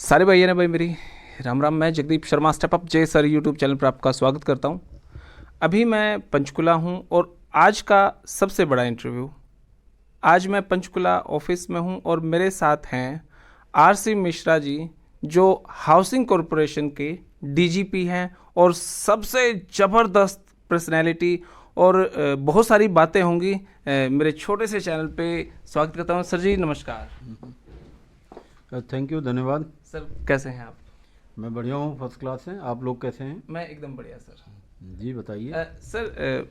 सारे भैया ने भाई मेरी राम राम। मैं जगदीप शर्मा स्टेप अप जय सर यूट्यूब चैनल पर आपका स्वागत करता हूं। अभी मैं पंचकुला हूं और आज का सबसे बड़ा इंटरव्यू, आज मैं पंचकुला ऑफिस में हूं और मेरे साथ हैं आरसी मिश्रा जी, जो हाउसिंग कॉरपोरेशन के डीजीपी हैं और सबसे ज़बरदस्त पर्सनैलिटी और बहुत सारी बातें होंगी मेरे छोटे से चैनल पे। स्वागत करता हूं सर जी, नमस्कार। थैंक यू, धन्यवाद। सर कैसे हैं आप? मैं बढ़िया हूँ, फर्स्ट क्लास हैं। आप लोग कैसे हैं? मैं एकदम बढ़िया सर। जी बताइए। सर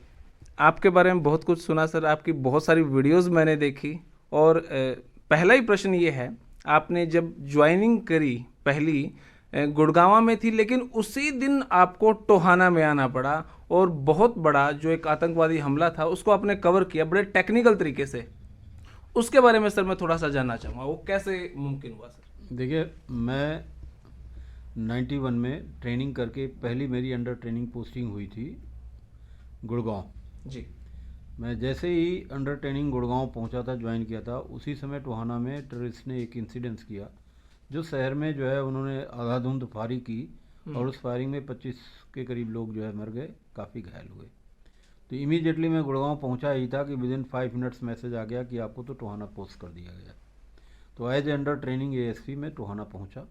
आपके बारे में बहुत कुछ सुना सर, आपकी बहुत सारी वीडियोस मैंने देखी और पहला ही प्रश्न ये है, आपने जब ज्वाइनिंग करी पहली गुड़गांव में थी, लेकिन उसी दिन आपको टोहाना में आना पड़ा और बहुत बड़ा जो एक आतंकवादी हमला था उसको आपने कवर किया बड़े टेक्निकल तरीके से। उसके बारे में सर मैं थोड़ा सा जानना चाहूँगा, वो कैसे मुमकिन हुआ सर? देखिए, मैं 91 में ट्रेनिंग करके पहली मेरी अंडर ट्रेनिंग पोस्टिंग हुई थी गुड़गांव। जी। मैं जैसे ही अंडर ट्रेनिंग गुड़गांव पहुंचा था, ज्वाइन किया था, उसी समय टोहाना में टेररिस्ट ने एक इंसिडेंस किया जो शहर में जो है उन्होंने आधाधुंध फायरिंग की और उस फायरिंग में 25 के करीब लोग जो है मर गए, काफ़ी घायल हुए। तो इमीडिएटली मैं गुड़गांव पहुंचा ही था कि विदिन 5 मिनट्स मैसेज आ गया कि आपको तो टोहाना पोस्ट कर दिया गया। तो as a under training ASP में टोहाना पहुंचा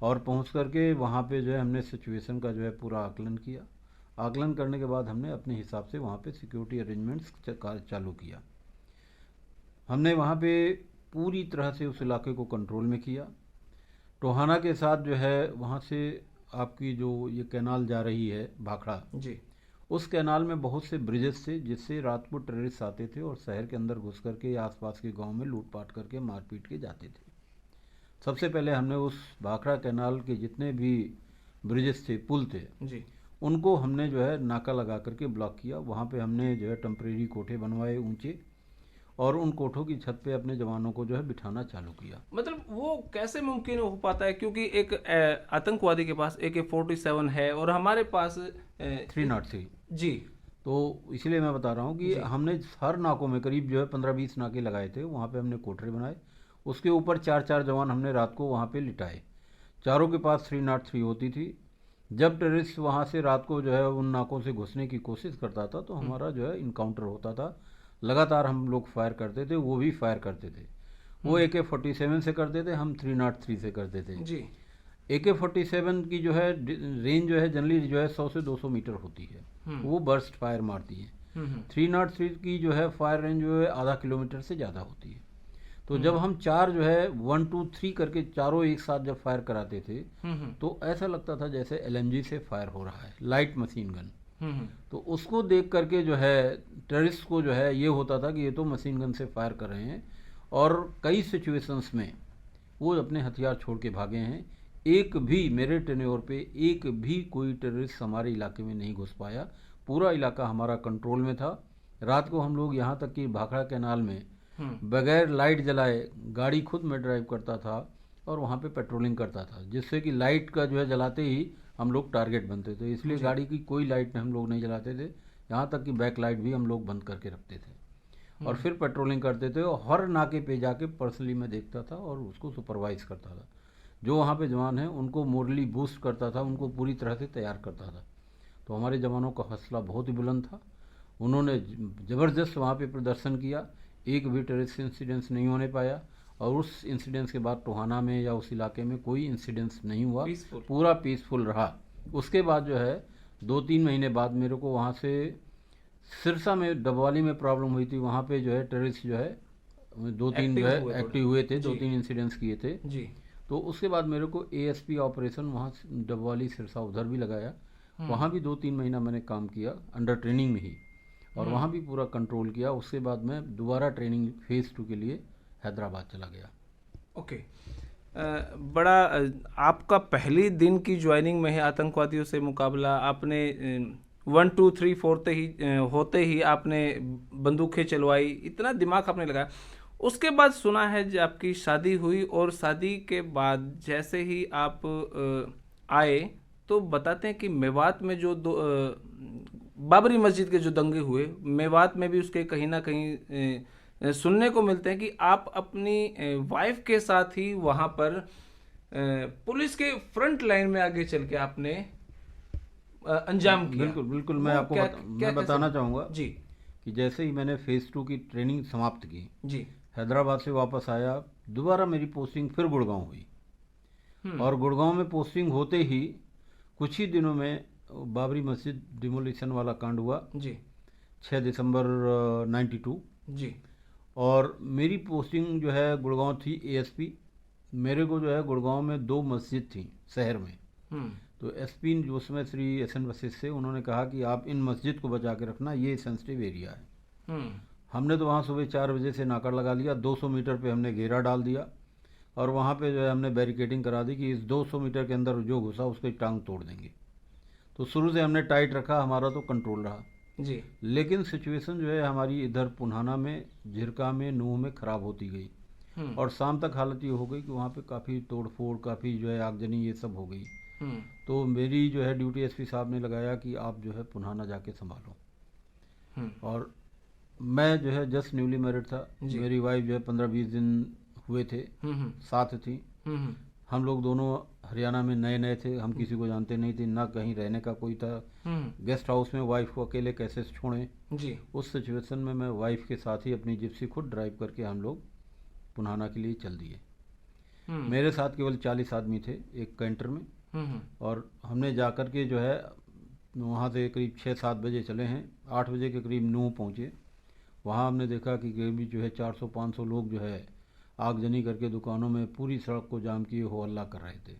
और पहुंच करके वहाँ पे जो है हमने सिचुएशन का जो है पूरा आकलन किया। आकलन करने के बाद हमने अपने हिसाब से वहाँ पे सिक्योरिटी अरेंजमेंट्स चालू किया। हमने वहाँ पे पूरी तरह से उस इलाके को कंट्रोल में किया। टोहाना के साथ जो है वहाँ से आपकी जो ये कैनाल जा रही है भाखड़ा जी। उस कैनाल में बहुत से ब्रिजेस थे जिससे रात को टेररिस्ट आते थे और शहर के अंदर घुस करके आसपास के गांव में लूटपाट करके मारपीट के जाते थे। सबसे पहले हमने उस भाखड़ा कैनाल के जितने भी ब्रिजेस थे, पुल थे, जी। उनको हमने जो है नाका लगा करके ब्लॉक किया। वहाँ पे हमने जो है टेम्परेरी कोठे बनवाए ऊंचे और उन कोठों की छत पे अपने जवानों को जो है बिठाना चालू किया। मतलब वो कैसे मुमकिन हो पाता है, क्योंकि एक आतंकवादी के पास AK-47 है और हमारे पास 303। जी। तो इसलिए मैं बता रहा हूँ कि हमने हर नाकों में करीब जो है 15-20 नाके लगाए थे। वहाँ पे हमने कोठरे बनाए, उसके ऊपर 4-4 जवान हमने रात को वहाँ पे लिटाए। चारों के पास 303 होती थी। जब टेररिस्ट वहाँ से रात को जो है उन नाकों से घुसने की कोशिश करता था तो हमारा जो है इनकाउंटर होता था। लगातार हम लोग फायर करते थे, वो भी फायर करते थे। वो AK-47 से करते थे, हम 303 से करते थे। जी। AK-47 की जो है रेंज जो है जनरली जो है 100 से 200 मीटर होती है, वो बर्स्ट फायर मारती है। 303 की जो है फायर रेंज जो है आधा किलोमीटर से ज़्यादा होती है। तो जब हम चार जो है 1 2 3 करके चारों एक साथ जब फायर कराते थे तो ऐसा लगता था जैसे LMG से फायर हो रहा है, लाइट मशीन गन। तो उसको देख करके जो है टेररिस्ट को जो है ये होता था कि ये तो मशीन गन से फायर कर रहे हैं और कई सिचुएशंस में वो अपने हथियार छोड़ के भागे हैं। एक भी मेरे टेन्योर पे एक भी कोई टेररिस्ट हमारे इलाके में नहीं घुस पाया। पूरा इलाका हमारा कंट्रोल में था। रात को हम लोग यहाँ तक कि भाखड़ा कैनाल में बगैर लाइट जलाए गाड़ी खुद में ड्राइव करता था और वहाँ पे पेट्रोलिंग करता था, जिससे कि लाइट का जो है जलाते ही हम लोग टारगेट बनते थे। इसलिए गाड़ी की कोई लाइट हम लोग नहीं जलाते थे, यहाँ तक कि बैक लाइट भी हम लोग बंद करके रखते थे और फिर पेट्रोलिंग करते थे। और हर नाके पे जाके पर्सनली मैं देखता था और उसको सुपरवाइज करता था। जो वहाँ पे जवान हैं उनको मोरली बूस्ट करता था, उनको पूरी तरह से तैयार करता था। तो हमारे जवानों का हौसला बहुत ही बुलंद था। उन्होंने ज़बरदस्त वहाँ पे प्रदर्शन किया। एक भी टेररिस्ट इंसिडेंस नहीं होने पाया और उस इंसिडेंस के बाद टोहाना में या उस इलाके में कोई इंसिडेंस नहीं हुआ, पूरा पीसफुल रहा। उसके बाद जो है 2-3 महीने बाद मेरे को वहाँ से सिरसा में डबवाली में प्रॉब्लम हुई थी। वहाँ पे जो है टेररिस्ट जो है 2-3 जो है एक्टिव हुए थे, 2-3 इंसिडेंट्स किए थे जी। तो उसके बाद मेरे को ASP ऑपरेशन वहाँ डबवाली सिरसा उधर भी लगाया। वहाँ भी 2-3 महीना मैंने काम किया अंडर ट्रेनिंग में ही और वहाँ भी पूरा कंट्रोल किया। उसके बाद मैं दोबारा ट्रेनिंग फेज़ 2 के लिए हैदराबाद चला गया। ओके। बड़ा आपका पहली दिन की ज्वाइनिंग में है आतंकवादियों से मुकाबला, आपने 1 2 3 4 होते ही आपने बंदूकें चलवाई, इतना दिमाग आपने लगाया। उसके बाद सुना है जब आपकी शादी हुई और शादी के बाद जैसे ही आप आए तो बताते हैं कि मेवात में जो बाबरी मस्जिद के जो दंगे हुए, मेवात में भी उसके कहीं ना कहीं सुनने को मिलते हैं कि आप अपनी वाइफ के साथ ही वहाँ पर पुलिस के फ्रंट लाइन में आगे चल के आपने अंजाम किया। बिल्कुल बिल्कुल, मैं वो आपको मैं बताना चाहूँगा जी कि जैसे ही मैंने फेज़ 2 की ट्रेनिंग समाप्त की, जी। हैदराबाद से वापस आया, दोबारा मेरी पोस्टिंग फिर गुड़गांव हुई। और गुड़गांव में पोस्टिंग होते ही कुछ ही दिनों में बाबरी मस्जिद डिमोलिशन वाला कांड हुआ, जी 6 दिसंबर 92। जी। और मेरी पोस्टिंग जो है गुड़गांव थी एएसपी। मेरे को जो है गुड़गांव में 2 मस्जिद थी शहर में। तो एसपी जो उसमें श्री एसएन वशिष्ठ से, उन्होंने कहा कि आप इन मस्जिद को बचा के रखना, ये सेंसिटिव एरिया है। हमने तो वहाँ सुबह 4 बजे से नाका लगा लिया, 200 मीटर पे हमने घेरा डाल दिया और वहाँ पे जो है हमने बैरिकेडिंग करा दी कि इस 200 मीटर के अंदर जो घुसा उसकी टांग तोड़ देंगे। तो शुरू से हमने टाइट रखा, हमारा तो कंट्रोल रहा जी। लेकिन सिचुएशन जो है हमारी इधर पुन्हाना में, झिरका में, नूह में ख़राब होती गई। और शाम तक हालत ये हो गई कि वहाँ पे काफ़ी तोड़ फोड़, काफ़ी जो है आगजनी, ये सब हो गई। तो मेरी जो है ड्यूटी एसपी साहब ने लगाया कि आप जो है पुन्हाना जाके संभालो। और मैं जो है जस्ट न्यूली मैरिड था, मेरी वाइफ जो है 15-20 दिन हुए थे, साथ थी। हम लोग दोनों हरियाणा में नए नए थे, हम किसी को जानते नहीं थे, ना कहीं रहने का कोई था। गेस्ट हाउस में वाइफ को अकेले कैसे छोड़ें जी। उस सिचुएशन में मैं वाइफ के साथ ही अपनी जिप्सी खुद ड्राइव करके हम लोग पुन्हाना के लिए चल दिए। मेरे साथ केवल 40 आदमी थे एक कैंटर में। और हमने जाकर के जो है वहाँ से करीब 6-7 बजे चले हैं, 8 बजे के करीब नूह पहुँचे। वहाँ हमने देखा कि करीब जो है 400-500 लोग जो है आगजनी करके दुकानों में पूरी सड़क को जाम किए हो हल्ला कर रहे थे।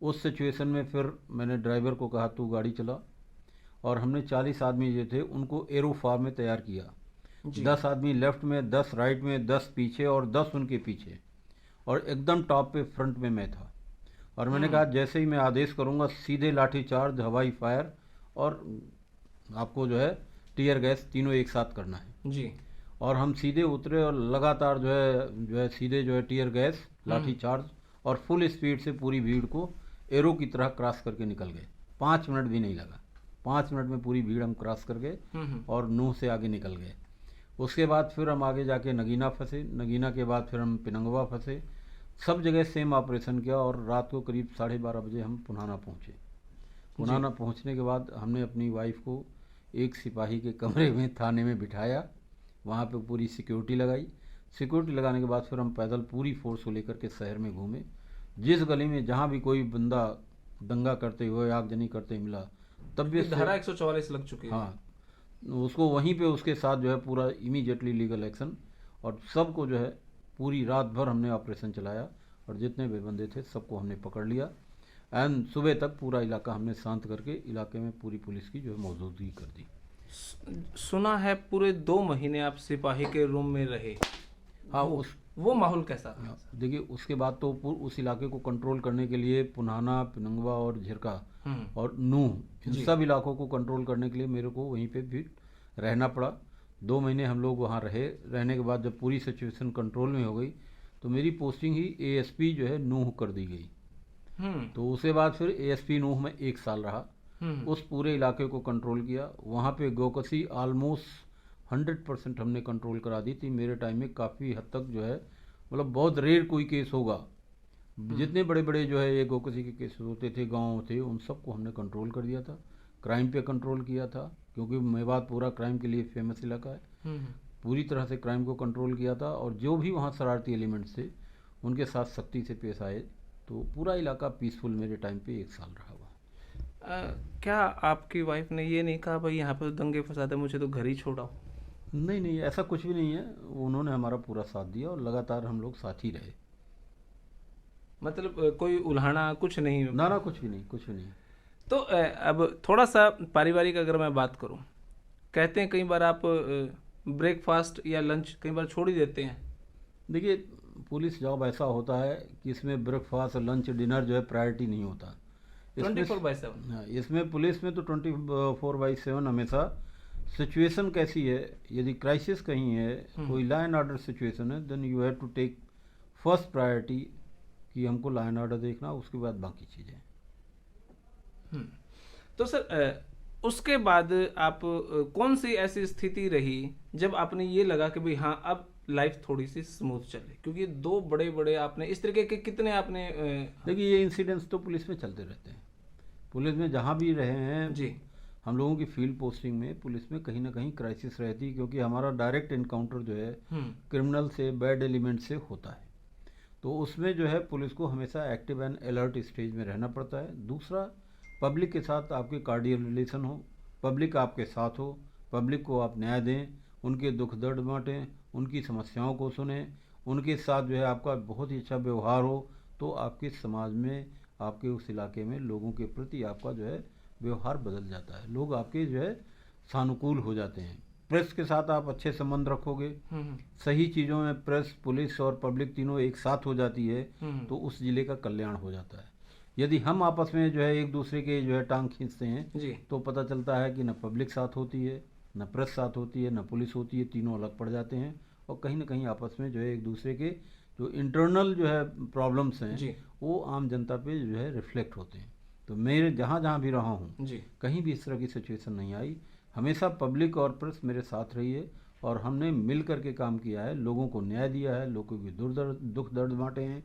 उस सिचुएशन में फिर मैंने ड्राइवर को कहा तू गाड़ी चला, और हमने 40 आदमी जो थे उनको एरो फार्म में तैयार किया। 10 आदमी लेफ्ट में, 10 राइट में, 10 पीछे और 10 उनके पीछे, और एकदम टॉप पे फ्रंट में मैं था। और मैंने कहा जैसे ही मैं आदेश करूंगा सीधे लाठी चार्ज, हवाई फायर और आपको जो है टीयर गैस, तीनों एक साथ करना है जी। और हम सीधे उतरे और लगातार जो है सीधे जो है टीयर गैस, लाठी चार्ज और फुल स्पीड से पूरी भीड़ को एरो की तरह क्रॉस करके निकल गए। 5 मिनट भी नहीं लगा, 5 मिनट में पूरी भीड़ हम क्रॉस कर गए और नूह से आगे निकल गए। उसके बाद फिर हम आगे जाके नगीना फंसे, नगीना के बाद फिर हम पिनंगवा फंसे। सब जगह सेम ऑपरेशन किया और रात को करीब 12:30 बजे हम पुन्हाना पहुँचे। पुन्हाना पहुँचने के बाद हमने अपनी वाइफ को एक सिपाही के कमरे में थाने में बिठाया, वहाँ पे पूरी सिक्योरिटी लगाई। सिक्योरिटी लगाने के बाद फिर हम पैदल पूरी फोर्स को लेकर के शहर में घूमे। जिस गली में जहाँ भी कोई बंदा दंगा करते हुए, आगजनी करते मिला, तब भी धारा 144 लग चुकी है। हाँ, उसको वहीं पे उसके साथ जो है पूरा इमीडिएटली लीगल एक्शन, और सबको जो है पूरी रात भर हमने ऑपरेशन चलाया और जितने भी बंदे थे सबको हमने पकड़ लिया। एंड सुबह तक पूरा इलाका हमने शांत करके इलाके में पूरी पुलिस की जो है मौजूदगी कर दी। सुना है पूरे 2 महीने आप सिपाही के रूम में रहे। हाँ, वो माहौल कैसा था? देखिए उसके बाद तो उस इलाके को कंट्रोल करने के लिए पुन्हाना, पिनंगवा और झिरका और नूह, इन सब इलाकों को कंट्रोल करने के लिए मेरे को वहीं पे भी रहना पड़ा। 2 महीने हम लोग वहाँ रहे। रहने के बाद जब पूरी सिचुएशन कंट्रोल में हो गई तो मेरी पोस्टिंग ही एएसपी जो है नूह कर दी गई। तो उसके बाद फिर एएसपी नूह में 1 साल रहा। उस पूरे इलाके को कंट्रोल किया। वहाँ पे गोकसी ऑलमोस्ट 100% हमने कंट्रोल करा दी थी। मेरे टाइम में काफ़ी हद तक जो है, मतलब बहुत रेयर कोई केस होगा, जितने बड़े बड़े जो है ये गोकसी के केस होते थे, गांव थे, उन सबको हमने कंट्रोल कर दिया था। क्राइम पे कंट्रोल किया था, क्योंकि मेवात पूरा क्राइम के लिए फेमस इलाका है। पूरी तरह से क्राइम को कंट्रोल किया था और जो भी वहाँ शरारती एलिमेंट्स थे उनके साथ सख्ती से पेश आए। तो पूरा इलाका पीसफुल मेरे टाइम पे 1 साल रहा हुआ। क्या आपकी वाइफ ने ये नहीं कहा भाई यहाँ पे तो दंगे फसाद है, मुझे तो घर ही छोड़ाओ? नहीं नहीं, ऐसा कुछ भी नहीं है। उन्होंने हमारा पूरा साथ दिया और लगातार हम लोग साथ ही रहे। मतलब कोई उल्हाना कुछ नहीं? ना, कुछ भी नहीं, कुछ भी नहीं। तो अब थोड़ा सा पारिवारिक अगर मैं बात करूं, कहते हैं कई बार आप ब्रेकफास्ट या लंच कई बार छोड़ ही देते हैं। देखिए पुलिस जॉब ऐसा होता है कि इसमें ब्रेकफास्ट, लंच, डिनर जो है प्रायोरिटी नहीं होता। 24/7। इसमें पुलिस में तो 24/7 हमेशा सिचुएशन कैसी है, यदि क्राइसिस कहीं है, कोई लॉ एंड ऑर्डर सिचुएशन है, then you have to take first priority कि हमको लॉ एंड ऑर्डर देखना, उसके बाद बाकी चीज़ें। तो सर उसके बाद आप कौन सी ऐसी स्थिति रही जब आपने ये लगा कि भाई हाँ अब लाइफ थोड़ी सी स्मूथ चले, क्योंकि दो बड़े बड़े आपने इस तरीके के कितने आपने देखिए ये इंसिडेंट्स तो पुलिस में चलते रहते हैं। पुलिस में जहाँ भी रहे हैं जी हम लोगों की फील्ड पोस्टिंग में पुलिस में कहीं ना कहीं क्राइसिस रहती है, क्योंकि हमारा डायरेक्ट इनकाउंटर जो है क्रिमिनल से, बैड एलिमेंट से होता है। तो उसमें जो है पुलिस को हमेशा एक्टिव एंड अलर्ट स्टेज में रहना पड़ता है। दूसरा, पब्लिक के साथ आपके कार्डियल रिलेशन हो, पब्लिक आपके साथ हो, पब्लिक को आप न्याय दें, उनके दुख दर्द बांटें, उनकी समस्याओं को सुने, उनके साथ जो है आपका बहुत ही अच्छा व्यवहार हो, तो आपके समाज में, आपके उस इलाके में लोगों के प्रति आपका जो है व्यवहार बदल जाता है। लोग आपके जो है सानुकूल हो जाते हैं। प्रेस के साथ आप अच्छे संबंध रखोगे, सही चीज़ों में प्रेस, पुलिस और पब्लिक तीनों एक साथ हो जाती है, तो उस जिले का कल्याण हो जाता है। यदि हम आपस में जो है एक दूसरे के जो है टांग खींचते हैं तो पता चलता है कि न पब्लिक साथ होती है, न प्रेस साथ होती है, न पुलिस होती है, तीनों अलग पड़ जाते हैं और कहीं ना कहीं आपस में जो है एक दूसरे के जो इंटरनल जो है प्रॉब्लम्स हैं वो आम जनता पे जो है रिफ्लेक्ट होते हैं। तो मेरे जहाँ जहाँ भी रहा हूँ कहीं भी इस तरह की सिचुएशन नहीं आई। हमेशा पब्लिक और प्रेस मेरे साथ रही है और हमने मिल करके काम किया है, लोगों को न्याय दिया है, लोगों की दुख दर्द बांटे हैं,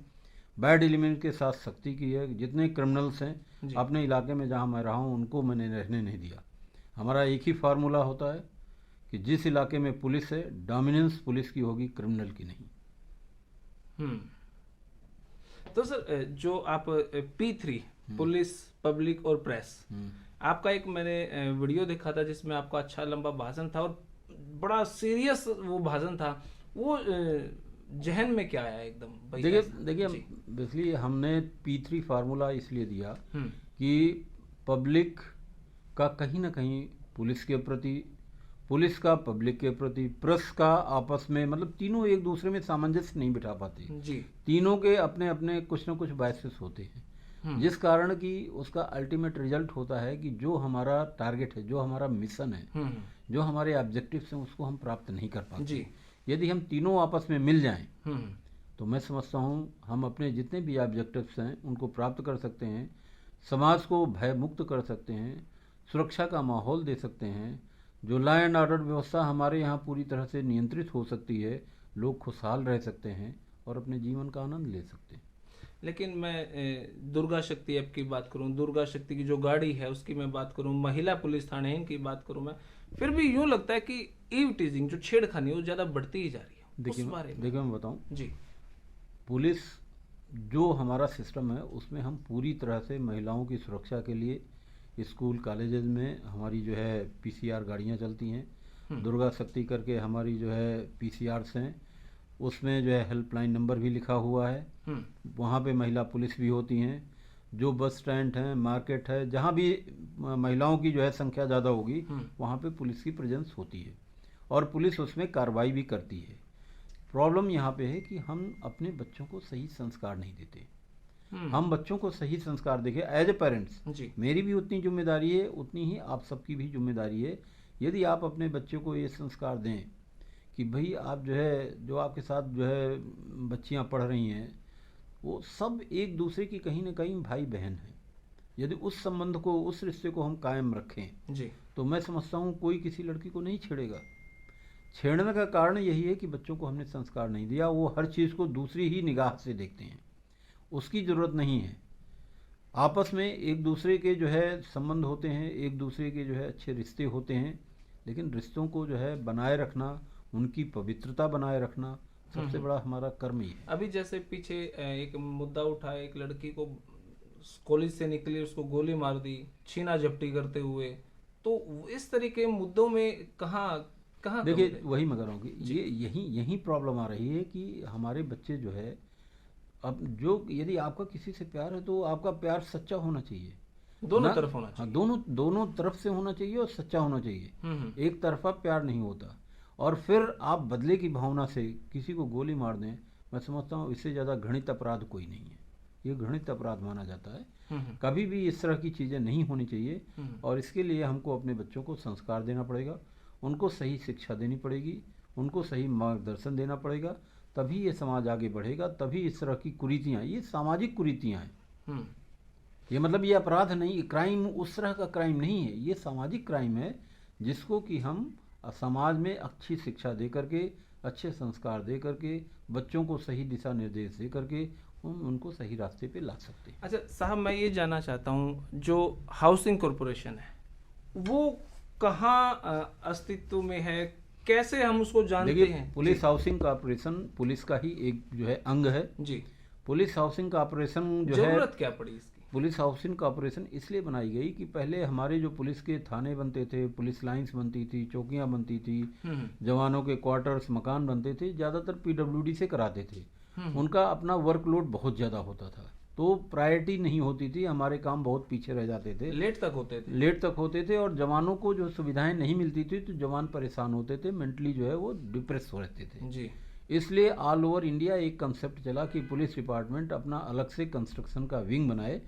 बैड एलिमेंट के साथ सख्ती की है। जितने क्रिमिनल्स हैं अपने इलाके में जहाँ मैं रहा हूँ उनको मैंने रहने नहीं दिया। हमारा एक ही फार्मूला होता है कि जिस इलाके में पुलिस है, डोमिनेंस पुलिस की होगी, क्रिमिनल की नहीं। तो सर जो आप P3 पुलिस, पब्लिक और प्रेस, आपका एक मैंने वीडियो देखा था जिसमें आपका अच्छा लंबा भाषण था और बड़ा सीरियस वो भाषण था, वो जहन में क्या आया एकदम? देखिए बेसिकली हमने P3 फार्मूला इसलिए दिया कि पब्लिक का कहीं ना कहीं पुलिस के प्रति, पुलिस का पब्लिक के प्रति, प्रेस का आपस में, मतलब तीनों एक दूसरे में सामंजस्य नहीं बिठा पाते जी। तीनों के अपने अपने कुछ ना कुछ बायसेस होते हैं, जिस कारण कि उसका अल्टीमेट रिजल्ट होता है कि जो हमारा टारगेट है, जो हमारा मिशन है, जो हमारे ऑब्जेक्टिव्स हैं, उसको हम प्राप्त नहीं कर पाते जी। यदि हम तीनों आपस में मिल जाएं तो मैं समझता हूं हम अपने जितने भी ऑब्जेक्टिव्स हैं उनको प्राप्त कर सकते हैं, समाज को भय मुक्त कर सकते हैं, सुरक्षा का माहौल दे सकते हैं, जो लॉ एंड ऑर्डर व्यवस्था हमारे यहाँ पूरी तरह से नियंत्रित हो सकती है, लोग खुशहाल रह सकते हैं और अपने जीवन का आनंद ले सकते हैं। लेकिन मैं दुर्गा शक्ति ऐप की बात करूं, दुर्गा शक्ति की जो गाड़ी है उसकी मैं बात करूं, महिला पुलिस थाने इनकी बात करूं, मैं फिर भी यूं लगता है कि ईव टीजिंग जो छेड़खानी वो ज्यादा बढ़ती ही जा रही है। देखिए मैं बताऊं जी, पुलिस जो हमारा सिस्टम है उसमें हम पूरी तरह से महिलाओं की सुरक्षा के लिए स्कूल कॉलेजेस में हमारी जो है PCR गाड़ियां चलती हैं, दुर्गा शक्ति करके हमारी जो है PCRs हैं, उसमें जो है हेल्पलाइन नंबर भी लिखा हुआ है, वहाँ पे महिला पुलिस भी होती हैं। जो बस स्टैंड है, मार्केट है, जहाँ भी महिलाओं की जो है संख्या ज़्यादा होगी वहाँ पे पुलिस की प्रेजेंस होती है और पुलिस उसमें कार्रवाई भी करती है। प्रॉब्लम यहाँ पे है कि हम अपने बच्चों को सही संस्कार नहीं देते। हम बच्चों को सही संस्कार देखें एज ए पेरेंट्स, मेरी भी उतनी जिम्मेदारी है, उतनी ही आप सबकी भी जिम्मेदारी है। यदि आप अपने बच्चों को ये संस्कार दें कि भाई आप जो है, जो आपके साथ जो है बच्चियां पढ़ रही हैं वो सब एक दूसरे की कहीं ना कहीं भाई बहन हैं, यदि उस संबंध को, उस रिश्ते को हम कायम रखें जी, तो मैं समझता हूँ कोई किसी लड़की को नहीं छेड़ेगा। छेड़ने का कारण यही है कि बच्चों को हमने संस्कार नहीं दिया, वो हर चीज़ को दूसरी ही निगाह से देखते हैं, उसकी ज़रूरत नहीं है। आपस में एक दूसरे के जो है संबंध होते हैं, एक दूसरे के जो है अच्छे रिश्ते होते हैं, लेकिन रिश्तों को जो है बनाए रखना, उनकी पवित्रता बनाए रखना सबसे बड़ा हमारा कर्म ही है। अभी जैसे पीछे एक मुद्दा उठा, एक लड़की को कॉलेज से निकली, उसको गोली मार दी छीना झपटी करते हुए, तो इस तरह के मुद्दों में कहाँ देखिए वही मैं कह रहा हूँ कि ये यही प्रॉब्लम आ रही है कि हमारे बच्चे जो है, अब जो यदि आपका किसी से प्यार है तो आपका प्यार सच्चा होना चाहिए, दोनों तरफ होना चाहिए। हाँ, दोनों तरफ से होना चाहिए और सच्चा होना चाहिए। एक तरफा प्यार नहीं होता और फिर आप बदले की भावना से किसी को गोली मार दें, मैं समझता हूँ इससे ज़्यादा घृणित अपराध कोई नहीं है। ये घृणित अपराध माना जाता है। कभी भी इस तरह की चीज़ें नहीं होनी चाहिए और इसके लिए हमको अपने बच्चों को संस्कार देना पड़ेगा, उनको सही शिक्षा देनी पड़ेगी, उनको सही मार्गदर्शन देना पड़ेगा, तभी ये समाज आगे बढ़ेगा। तभी इस तरह की कुरीतियाँ, ये सामाजिक कुरीतियाँ हैं, ये मतलब ये अपराध नहीं, क्राइम उस तरह का क्राइम नहीं है, ये सामाजिक क्राइम है जिसको कि हम समाज में अच्छी शिक्षा दे करके, अच्छे संस्कार दे करके, बच्चों को सही दिशा निर्देश दे करके उनको सही रास्ते पे ला सकते हैं। अच्छा साहब, मैं ये जानना चाहता हूँ, जो हाउसिंग कॉरपोरेशन है वो कहाँ अस्तित्व में है, कैसे हम उसको जानते देखिए, हैं? पुलिस हाउसिंग कॉरपोरेशन पुलिस का ही एक जो है अंग है। जी। पुलिस हाउसिंग कॉरपोरेशन जो है, जरूरत क्या पड़ी इसकी? पुलिस हाउसिंग कॉरपोरेशन इसलिए बनाई गई कि पहले हमारे जो पुलिस के थाने बनते थे, पुलिस लाइंस बनती थी, चौकियां बनती थी, जवानों के क्वार्टर्स मकान बनते थे, ज़्यादातर पीडब्ल्यूडी से कराते थे। उनका अपना वर्कलोड बहुत ज़्यादा होता था, तो प्रायोरिटी नहीं होती थी, हमारे काम बहुत पीछे रह जाते थे, लेट तक होते थे और जवानों को जो सुविधाएं नहीं मिलती थी तो जवान परेशान होते थे, मेंटली जो है वो डिप्रेस हो रहते थे जी। इसलिए ऑल ओवर इंडिया एक कंसेप्ट चला कि पुलिस डिपार्टमेंट अपना अलग से कंस्ट्रक्शन का विंग बनाए,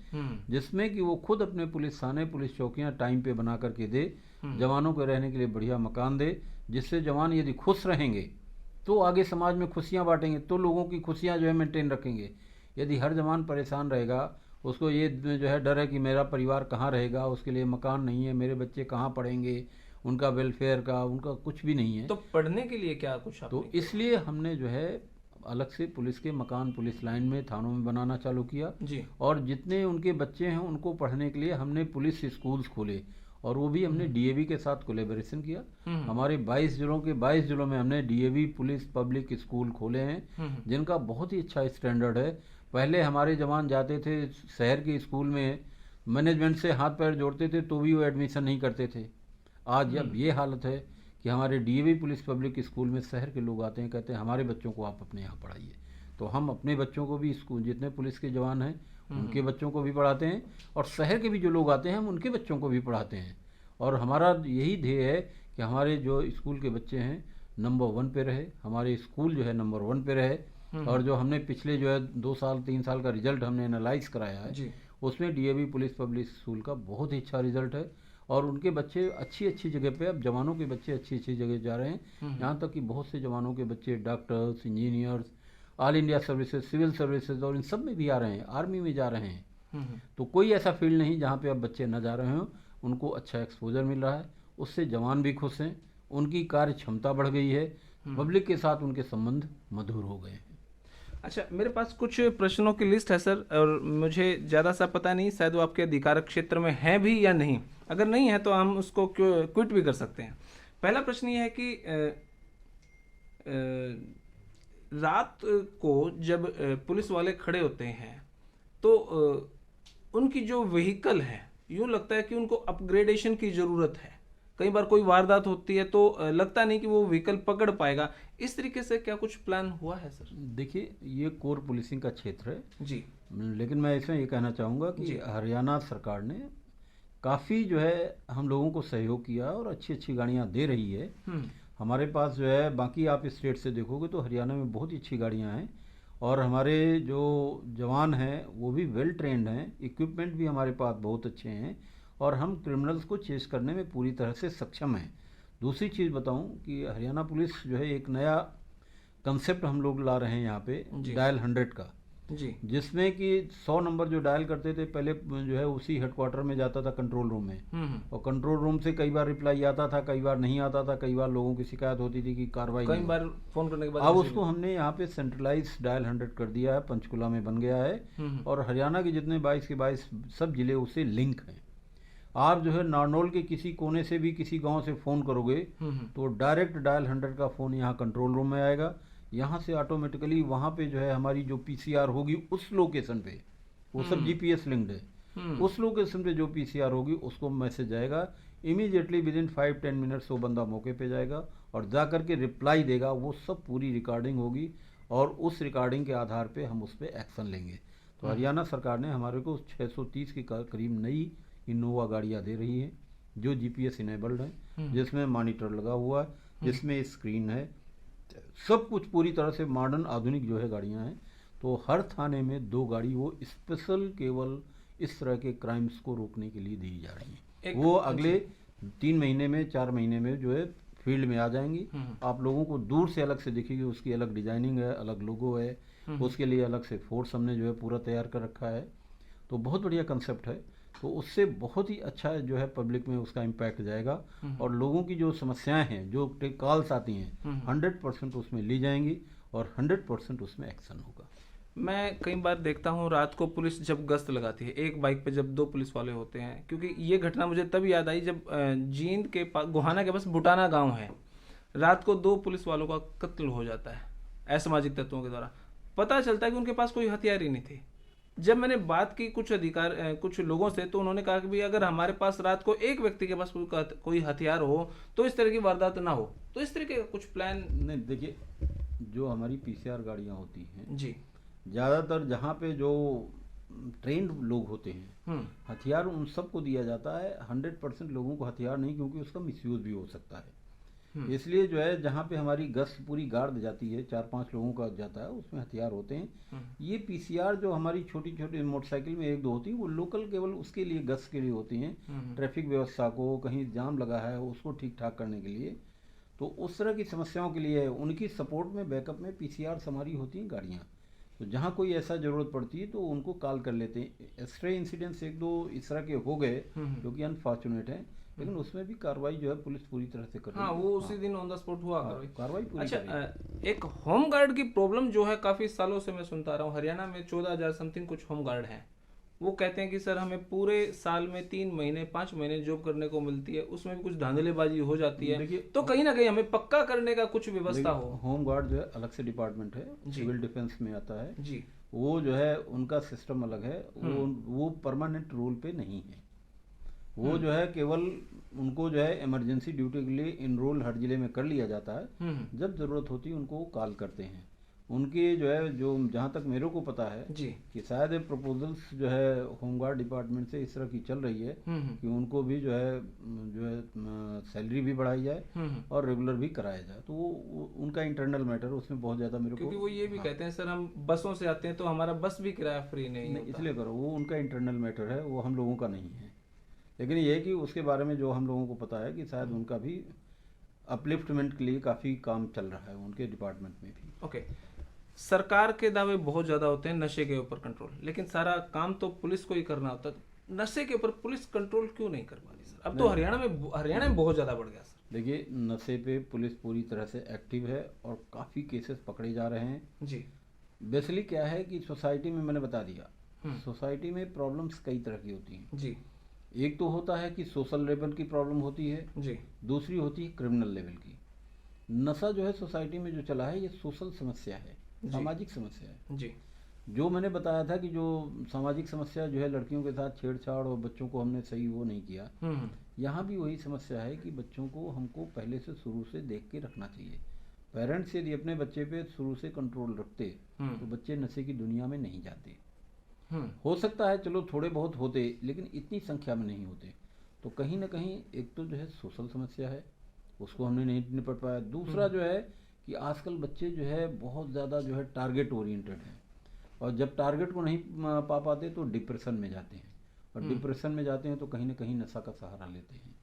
जिसमें कि वो खुद अपने पुलिस थाने, पुलिस चौकियां टाइम पे बना करके दे, जवानों को रहने के लिए बढ़िया मकान दे, जिससे जवान यदि खुश रहेंगे तो आगे समाज में खुशियां बांटेंगे, तो लोगों की खुशियां जो है मेंटेन रखेंगे। यदि हर जवान परेशान रहेगा, उसको ये जो है डर है कि मेरा परिवार कहाँ रहेगा, उसके लिए मकान नहीं है, मेरे बच्चे कहाँ पढ़ेंगे, उनका वेलफेयर का उनका कुछ भी नहीं है, तो पढ़ने के लिए क्या कुछ तो इसलिए हमने जो है अलग से पुलिस के मकान पुलिस लाइन में, थानों में बनाना चालू किया जी। और जितने उनके बच्चे हैं उनको पढ़ने के लिए हमने पुलिस स्कूल्स खोले, और वो भी हमने डीएवी के साथ कोलेबोरेशन किया। हमारे 22 जिलों के 22 जिलों में हमने डीएवी पुलिस पब्लिक स्कूल खोले हैं, जिनका बहुत ही अच्छा स्टैंडर्ड है। पहले हमारे जवान जाते थे शहर के स्कूल में, मैनेजमेंट से हाथ पैर जोड़ते थे तो भी वो एडमिशन नहीं करते थे। आज जब ये हालत है कि हमारे डीएवी पुलिस पब्लिक स्कूल में शहर के लोग आते हैं, कहते हैं हमारे बच्चों को आप अपने यहाँ पढ़ाइए, तो हम अपने बच्चों को भी स्कूल, जितने पुलिस के जवान हैं उनके बच्चों को भी पढ़ाते हैं, और शहर के भी जो लोग आते हैं हम उनके बच्चों को भी पढ़ाते हैं। और हमारा यही ध्येय है कि हमारे जो स्कूल के बच्चे हैं नंबर 1 पे रहे, हमारे स्कूल जो है नंबर 1 पे रहे। और जो हमने पिछले जो है 2 साल 3 साल का रिजल्ट हमने एनालाइज कराया है, उसमें डीएवी पुलिस पब्लिक स्कूल का बहुत ही अच्छा रिजल्ट है, और उनके बच्चे अच्छी अच्छी जगह पे, अब जवानों के बच्चे अच्छी अच्छी जगह जा रहे हैं। यहाँ तक कि बहुत से जवानों के बच्चे doctors, engineers, all India services, civil services और इन सब में भी आ रहे हैं, आर्मी में जा रहे हैं। तो कोई ऐसा फील्ड नहीं जहाँ पे अब बच्चे न जा रहे हों, उनको अच्छा एक्सपोजर मिल रहा है, उससे जवान भी खुश हैं, उनकी कार्य क्षमता बढ़ गई है, पब्लिक के साथ उनके संबंध मधुर हो गए हैं। अच्छा, मेरे पास कुछ प्रश्नों की लिस्ट है सर, और मुझे ज़्यादा सा पता नहीं, शायद वो आपके अधिकार क्षेत्र में है भी या नहीं। अगर नहीं है तो हम उसको क्विट भी कर सकते हैं। पहला प्रश्न ये है कि रात को जब पुलिस वाले खड़े होते हैं तो उनकी जो व्हीकल है, यूँ लगता है कि उनको अपग्रेडेशन की ज़रूरत है। कई बार कोई वारदात होती है तो लगता नहीं कि वो व्हीकल पकड़ पाएगा। इस तरीके से क्या कुछ प्लान हुआ है सर? देखिए, ये कोर पुलिसिंग का क्षेत्र है जी, लेकिन मैं इसमें ये कहना चाहूँगा कि हरियाणा सरकार ने काफ़ी जो है हम लोगों को सहयोग किया और अच्छी अच्छी गाड़ियाँ दे रही है। हमारे पास जो है, बाकी आप स्टेट से देखोगे तो हरियाणा में बहुत ही अच्छी गाड़ियाँ हैं, और हमारे जो जवान हैं वो भी वेल ट्रेंड हैं, इक्विपमेंट भी हमारे पास बहुत अच्छे हैं, और हम क्रिमिनल्स को चेस करने में पूरी तरह से सक्षम हैं। दूसरी चीज़ बताऊं कि हरियाणा पुलिस जो है एक नया कंसेप्ट हम लोग ला रहे हैं यहाँ पे, डायल 100 का, जी, जिसमें कि 100 नंबर जो डायल करते थे पहले जो है उसी हेडक्वार्टर में जाता था कंट्रोल रूम में, और कंट्रोल रूम से कई बार रिप्लाई आता था, कई बार नहीं आता था, कई बार लोगों की शिकायत होती थी कि कार्रवाई कई बार फोन करने के बाद अब उसको हमने यहाँ पे सेंट्रलाइज डायल 100 कर दिया है, पंचकुला में बन गया है, और हरियाणा के जितने 22 के 22 सब जिले उससे लिंक हैं। आप जो है नारनौल के किसी कोने से भी किसी गांव से फ़ोन करोगे तो डायरेक्ट डायल 100 का फ़ोन यहाँ कंट्रोल रूम में आएगा, यहाँ से ऑटोमेटिकली वहाँ पे जो है हमारी जो पीसीआर होगी उस लोकेशन पे, वो सब जीपीएस लिंक्ड है, उस लोकेशन पे जो पीसीआर होगी उसको मैसेज आएगा, इमीडिएटली विद इन 5-10 मिनट्स वो बंदा मौके पे जाएगा और जा करके रिप्लाई देगा, वो सब पूरी रिकॉर्डिंग होगी, और उस रिकॉर्डिंग के आधार पे हम उस पर एक्शन लेंगे। तो हरियाणा सरकार ने हमारे को 630 के करीब नई इनोवा गाड़ियाँ दे रही हैं जो जीपीएस इनेबल्ड हैं, जिसमें मॉनिटर लगा हुआ है, जिसमें स्क्रीन है, सब कुछ पूरी तरह से मॉडर्न आधुनिक जो है गाड़ियाँ हैं। तो हर थाने में 2 गाड़ी वो स्पेशल केवल इस तरह के क्राइम्स को रोकने के लिए दी जा रही हैं। वो अगले 3 महीने में 4 महीने में जो है फील्ड में आ जाएंगी, आप लोगों को दूर से अलग से दिखेगी, उसकी अलग डिजाइनिंग है, अलग लोगो है, उसके लिए अलग से फोर्स हमने जो है पूरा तैयार कर रखा है। तो बहुत बढ़िया कंसेप्ट है। तो उससे बहुत ही अच्छा जो है पब्लिक में उसका इम्पैक्ट जाएगा और लोगों की जो समस्याएं हैं, जो कॉल्स आती हैं, 100% उसमें ली जाएंगी और 100% उसमें एक्शन होगा। मैं कई बार देखता हूँ रात को पुलिस जब गश्त लगाती है, एक बाइक पे जब 2 पुलिस वाले होते हैं, क्योंकि ये घटना मुझे तब याद आई जब जींद के पास, गोहाना के पास बुटाना गांव है, रात को 2 पुलिस वालों का कत्ल हो जाता है असामाजिक तत्वों के द्वारा। पता चलता है कि उनके पास कोई हथियार ही नहीं थे। जब मैंने बात की कुछ लोगों से, तो उन्होंने कहा कि भाई अगर हमारे पास रात को एक व्यक्ति के पास कोई हथियार हो तो इस तरह की वारदात ना हो। तो इस तरह के कुछ प्लान। नहीं, देखिए, जो हमारी पीसीआर गाड़ियां होती हैं, जी। ज़्यादातर जहाँ पे जो ट्रेंड लोग होते हैं, हथियार उन सबको दिया जाता है। 100% लोगों को हथियार नहीं, क्योंकि उसका मिसयूज भी हो सकता है। इसलिए जो है जहाँ पे हमारी गश्त पूरी गार्ड जाती है, 4-5 लोगों का जाता है, उसमें हथियार होते हैं। ये पीसीआर जो हमारी छोटी छोटी मोटरसाइकिल में 1-2 होती है, वो लोकल केवल उसके लिए, गश्त के लिए होती हैं, ट्रैफिक व्यवस्था को, कहीं जाम लगा है उसको ठीक ठाक करने के लिए। तो उस तरह की समस्याओं के लिए उनकी सपोर्ट में, बैकअप में पीसीआर हमारी होती हैं गाड़ियाँ। तो जहाँ कोई ऐसा ज़रूरत पड़ती है तो उनको कॉल कर लेते हैं। एक्स्ट्रे इंसिडेंट्स 1-2 इस तरह के हो गए जो कि अनफॉर्चुनेट हैं, लेकिन उसमें भी कार्रवाई जो है पुलिस पूरी तरह से कर रही है। हाँ, वो उसी दिन ऑन द स्पॉट हुआ कार्रवाई पूरी कर रही है। अच्छा, एक होम गार्ड की प्रॉब्लम जो है काफ़ी सालों से मैं सुनता रहा हूँ, हरियाणा में 14,000 समथिंग कुछ होम गार्ड हैं। वो कहते हैं कि सर हमें पूरे साल में 3 महीने 5 महीने जॉब करने को मिलती है, उसमें भी कुछ धांधलेबाजी हो जाती है। तो कहीं ना कहीं हमें पक्का करने का कुछ व्यवस्था हो। होम गार्ड जो है अलग से डिपार्टमेंट है, सिविल डिफेंस में आता है जी। वो जो है उनका सिस्टम अलग है। वो परमानेंट रोल पे नहीं है। वो जो है केवल उनको जो है इमरजेंसी ड्यूटी के लिए इनरोल हर जिले में कर लिया जाता है। जब जरूरत होती है उनको कॉल करते हैं। उनके जो है, जो जहाँ तक मेरे को पता है जी, कि शायद प्रपोजल्स जो है होमगार्ड डिपार्टमेंट से इस तरह की चल रही है कि उनको भी जो है सैलरी भी बढ़ाई जाए और रेगुलर भी कराया जाए। तो वो उनका इंटरनल मैटर, उसमें बहुत ज़्यादा मेरे को, क्योंकि वो ये भी कहते हैं सर हम बसों से आते हैं तो हमारा बस भी किराया फ्री नहीं होता। इसलिए करो, वो उनका इंटरनल मैटर है, वो हम लोगों का नहीं है। लेकिन ये है कि उसके बारे में जो हम लोगों को पता है कि शायद उनका भी अपलिफ्टमेंट के लिए काफ़ी काम चल रहा है उनके डिपार्टमेंट में भी। ओके। सरकार के दावे बहुत ज़्यादा होते हैं नशे के ऊपर कंट्रोल, लेकिन सारा काम तो पुलिस को ही करना होता है। नशे के ऊपर पुलिस कंट्रोल क्यों नहीं कर पा रही सर? अब तो हरियाणा में बहुत ज़्यादा बढ़ गया सर। देखिए, नशे पे पुलिस पूरी तरह से एक्टिव है और काफ़ी केसेस पकड़े जा रहे हैं जी। बेसिकली क्या है कि सोसाइटी में, मैंने बता दिया, सोसाइटी में प्रॉब्लम्स कई तरह की होती हैं जी। एक तो होता है कि सोशल लेवल की प्रॉब्लम होती है जी। दूसरी होती है क्रिमिनल लेवल की। नशा जो है सोसाइटी में जो चला है, ये सोशल समस्या है, सामाजिक समस्या है। जी। जो मैंने बताया था कि जो सामाजिक समस्या जो है, लड़कियों के साथ छेड़छाड़ और बच्चों को हमने सही वो नहीं किया, यहाँ भी वही समस्या है कि बच्चों को हमको पहले से शुरू से देख के रखना चाहिए। पेरेंट्स यदि अपने बच्चे पे शुरू से कंट्रोल रखते तो बच्चे नशे की दुनिया में नहीं जाते। हो सकता है चलो थोड़े बहुत होते, लेकिन इतनी संख्या में नहीं होते। तो कहीं ना कहीं एक तो जो है सोशल समस्या है, उसको हमने नहीं निपट पाया। दूसरा जो है कि आजकल बच्चे जो है बहुत ज़्यादा जो है टारगेट ओरिएंटेड हैं, और जब टारगेट को नहीं पा पाते तो डिप्रेशन में जाते हैं, और डिप्रेशन में जाते हैं तो कहीं ना कहीं नशा का सहारा लेते हैं।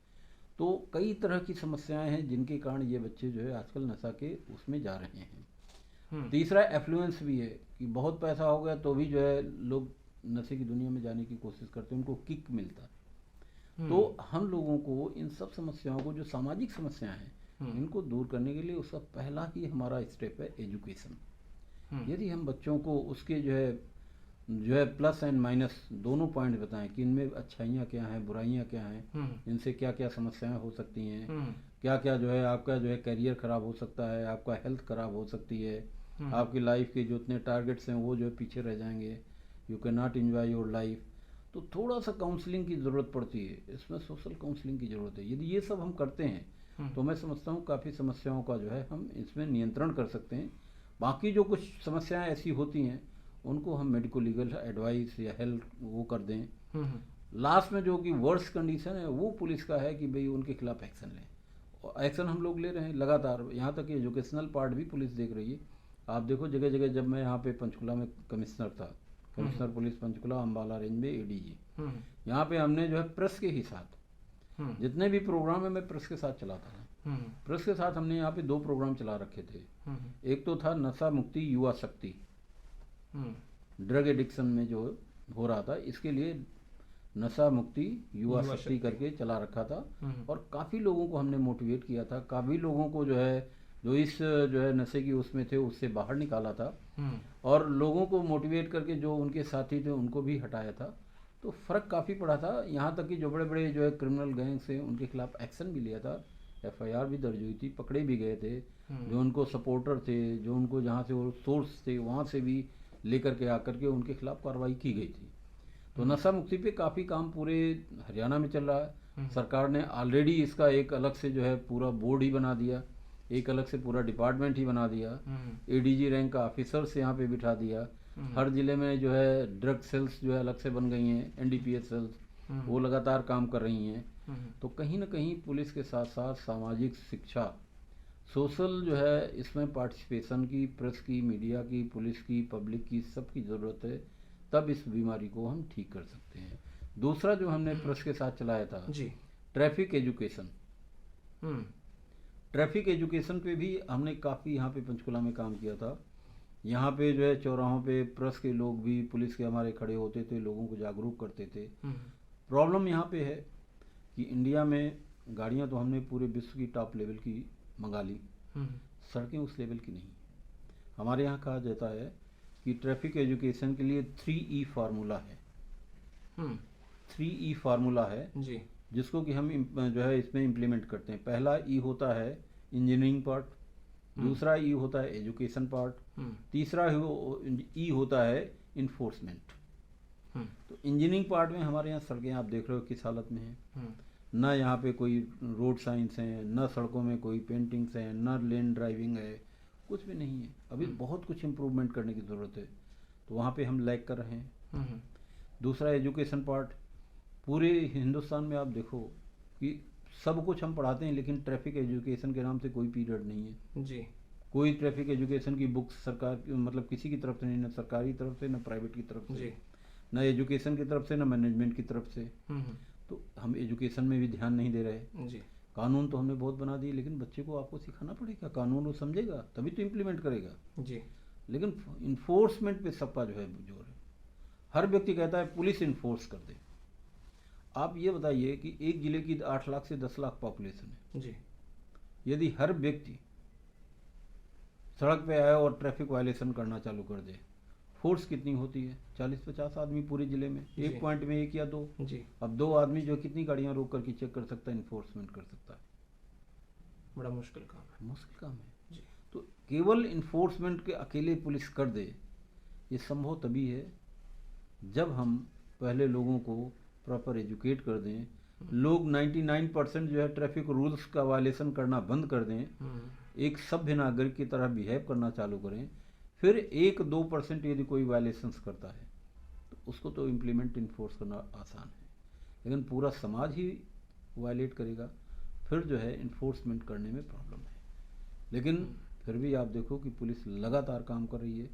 तो कई तरह की समस्याएं हैं जिनके कारण ये बच्चे जो है आजकल नशा के उसमें जा रहे हैं। तीसरा एफ्लुएंस भी है कि बहुत पैसा हो गया तो भी जो है लोग नशे की दुनिया में जाने की कोशिश करते हैं, उनको किक मिलता है। तो हम लोगों को इन सब समस्याओं को, जो सामाजिक समस्याएं हैं, इनको दूर करने के लिए उसका पहला ही हमारा स्टेप है एजुकेशन। यदि हम बच्चों को उसके जो है प्लस एंड माइनस दोनों पॉइंट बताएं कि इनमें अच्छाइयाँ क्या हैं, बुराइयाँ क्या हैं, इनसे क्या क्या समस्याएं हो सकती हैं, क्या क्या जो है आपका जो है करियर खराब हो सकता है, आपका हेल्थ खराब हो सकती है, आपकी लाइफ के जो इतने टारगेट्स हैं वो जो है पीछे रह जाएंगे, you can not enjoy your life. तो थोड़ा सा काउंसलिंग की ज़रूरत पड़ती है, इसमें सोशल काउंसलिंग की ज़रूरत है। यदि ये सब हम करते हैं तो मैं समझता हूँ काफ़ी समस्याओं का जो है हम इसमें नियंत्रण कर सकते हैं। बाकी जो कुछ समस्याएं ऐसी होती हैं उनको हम मेडिको लीगल एडवाइस या हेल्प वो कर दें। लास्ट में जो कि वर्स्ट कंडीशन है वो पुलिस का है कि भाई उनके खिलाफ एक्शन लें, और एक्शन हम लोग ले रहे हैं लगातार। यहाँ तक कि एजुकेशनल पार्ट भी पुलिस देख रही है। आप देखो जगह जगह, जब मैं यहाँ पे पंचकुला में कमिश्नर था, commissioner police Panchkula, Ambala range में एडीजी, यहाँ पे हमने जो है प्रेस के ही साथ जितने भी प्रोग्राम है मैं प्रेस के साथ चलाता था। प्रेस के साथ हमने यहाँ पे 2 प्रोग्राम चला रखे थे। एक तो था नशा मुक्ति युवा शक्ति, ड्रग एडिक्शन में जो हो रहा था, इसके लिए नशा मुक्ति युवा शक्ति करके चला रखा था। और काफ़ी लोगों को हमने मोटिवेट किया था, काफ़ी लोगों को जो इस जो है नशे की उसमें थे उससे बाहर निकाला था, और लोगों को मोटिवेट करके जो उनके साथी थे उनको भी हटाया था। तो फ़र्क काफ़ी पड़ा था। यहाँ तक कि जो बड़े बड़े जो है क्रिमिनल गैंग्स हैं उनके खिलाफ एक्शन भी लिया था, FIR भी दर्ज हुई थी, पकड़े भी गए थे। जो उनको सपोर्टर थे, जो उनको जहाँ से वो सोर्स थे वहाँ से भी लेकर के आकर के उनके खिलाफ कार्रवाई की गई थी। तो नशा मुक्ति पे काफ़ी काम पूरे हरियाणा में चल रहा है। सरकार ने ऑलरेडी इसका एक अलग से जो है पूरा बोर्ड ही बना दिया, एक अलग से पूरा डिपार्टमेंट ही बना दिया, ADG रैंक का ऑफिसर्स यहाँ पे बिठा दिया। हर जिले में जो है ड्रग सेल्स जो है अलग से बन गई हैं, NDPS सेल्स, वो लगातार काम कर रही हैं। तो कहीं ना कहीं पुलिस के साथ साथ सामाजिक शिक्षा, सोशल जो है इसमें पार्टिसिपेशन की, प्रेस की, मीडिया की, पुलिस की, पब्लिक की, सबकी ज़रूरत है, तब इस बीमारी को हम ठीक कर सकते हैं। दूसरा जो हमने प्रेस के साथ चलाया था जी, ट्रैफिक एजुकेशन। ट्रैफिक एजुकेशन पे भी हमने काफ़ी यहाँ पे पंचकुला में काम किया था। यहाँ पे जो है चौराहों पे प्रेस के लोग भी पुलिस के हमारे खड़े होते थे, लोगों को जागरूक करते थे। प्रॉब्लम यहाँ पे है कि इंडिया में गाड़ियाँ तो हमने पूरे विश्व की टॉप लेवल की मंगा ली, सड़कें उस लेवल की नहीं। हमारे यहाँ कहा जाता है कि ट्रैफिक एजुकेशन के लिए 3E फार्मूला है। 3E फार्मूला है जी, जिसको कि हम जो है इसमें इम्प्लीमेंट करते हैं। पहला E होता है इंजीनियरिंग पार्ट, दूसरा E होता है एजुकेशन पार्ट, तीसरा E होता है इन्फोर्समेंट। तो इंजीनियरिंग पार्ट में हमारे यहाँ सड़कें आप देख रहे हो किस हालत में हैं। ना यहाँ पे कोई रोड साइंस हैं, ना सड़कों में कोई पेंटिंग्स हैं, ना लेन ड्राइविंग है, कुछ भी नहीं है। अभी बहुत कुछ इम्प्रूवमेंट करने की ज़रूरत है, तो वहाँ पे हम लैग कर रहे हैं। दूसरा एजुकेशन पार्ट, पूरे हिंदुस्तान में आप देखो कि सब कुछ हम पढ़ाते हैं, लेकिन ट्रैफिक एजुकेशन के नाम से कोई पीरियड नहीं है जी, कोई ट्रैफिक एजुकेशन की बुक्स सरकार मतलब किसी की तरफ से नहीं, ना सरकारी तरफ से, ना प्राइवेट की तरफ से, ना एजुकेशन की तरफ से, ना मैनेजमेंट की तरफ से। तो हम एजुकेशन में भी ध्यान नहीं दे रहे। जी, कानून तो हमने बहुत बना दिए, लेकिन बच्चे को आपको सिखाना पड़ेगा, कानून वो समझेगा तभी तो इम्प्लीमेंट करेगा। जी, लेकिन इन्फोर्समेंट पे सबका जो है जोर है। हर व्यक्ति कहता है पुलिस इन्फोर्स कर दे। आप ये बताइए कि एक जिले की 8 लाख से 10 लाख पॉपुलेशन है जी, यदि हर व्यक्ति सड़क पे आए और ट्रैफिक वायलेशन करना चालू कर दे, फोर्स कितनी होती है? 40-50 आदमी पूरे जिले में, एक पॉइंट में 1 या 2। जी, अब 2 आदमी जो कितनी गाड़ियां रोक करके चेक कर सकता है, इन्फोर्समेंट कर सकता है? बड़ा मुश्किल काम है। मुश्किल काम है। जी, तो केवल इन्फोर्समेंट के अकेले पुलिस कर दे, ये संभव तभी है जब हम पहले लोगों को प्रॉपर एजुकेट कर दें। लोग 99% जो है ट्रैफिक रूल्स का वायलेशन करना बंद कर दें, एक सभ्य नागरिक की तरह बिहेव करना चालू करें। फिर 1-2% यदि कोई वायलेशंस करता है तो उसको तो इम्प्लीमेंट इन्फोर्स करना आसान है, लेकिन पूरा समाज ही वायलेट करेगा, फिर जो है इन्फोर्समेंट करने में प्रॉब्लम है। लेकिन फिर भी आप देखो कि पुलिस लगातार काम कर रही है,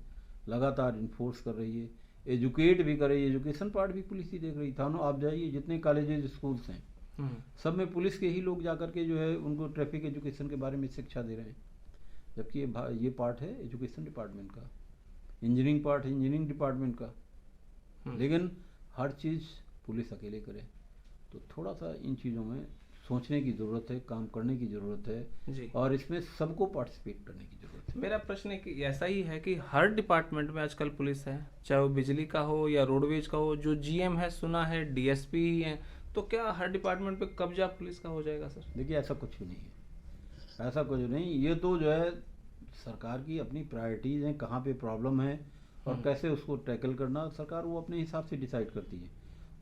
लगातार इन्फोर्स कर रही है, एजुकेट भी कर रही है। एजुकेशन पार्ट भी पुलिस ही देख रही। थानों आप जाइए, जितने कॉलेजेस स्कूल्स हैं सब में पुलिस के ही लोग जाकर के जो है उनको ट्रैफिक एजुकेशन के बारे में शिक्षा दे रहे हैं, जबकि ये पार्ट है एजुकेशन डिपार्टमेंट का, इंजीनियरिंग पार्ट है इंजीनियरिंग डिपार्टमेंट का। लेकिन हर चीज़ पुलिस अकेले करे, तो थोड़ा सा इन चीज़ों में सोचने की ज़रूरत है, काम करने की ज़रूरत है, जी। और इसमें सबको पार्टिसिपेट करने की ज़रूरत है। मेरा प्रश्न है कि ऐसा ही है कि हर डिपार्टमेंट में आजकल पुलिस है, चाहे वो बिजली का हो या रोडवेज का हो, जो GM है सुना है DSP ही है, तो क्या हर डिपार्टमेंट पे कब्जा पुलिस का हो जाएगा सर? देखिए ऐसा कुछ भी नहीं है, ऐसा कुछ नहीं। ये तो जो है सरकार की अपनी प्रायोरिटीज़ हैं, कहाँ पे प्रॉब्लम है और कैसे उसको टैकल करना, सरकार वो अपने हिसाब से डिसाइड करती है।